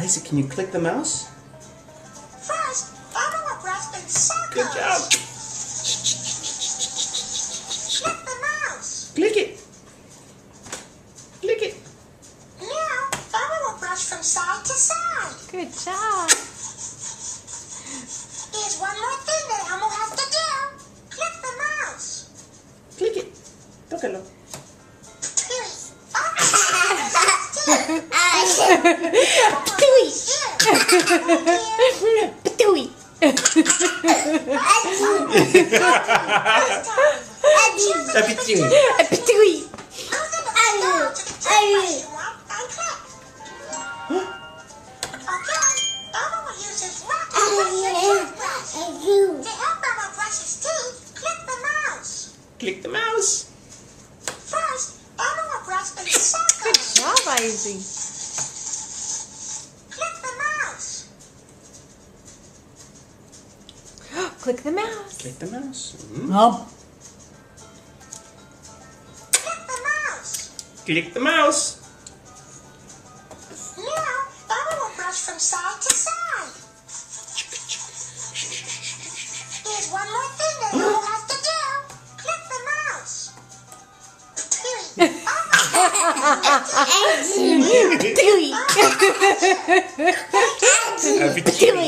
Isaac, can you click the mouse? First, follow a breast in circles. Good job. Click the mouse. Click it. Click it. Now, follow a brush from side to side. Good job. There's one more thing that Elmo has to do. Click the mouse. Click it. Tócalo. Patooey. Patooey. Patooey. Patooey. Click the mouse. First, follow a brush in circles. Good job, Isaac. Click the mouse. Click the mouse. Click the mouse. Click the mouse. Click the mouse. Now, follow a brush from side to side. There's one more thing that Elmo has to do. Click the mouse. Patooey. Patooey. Patooey.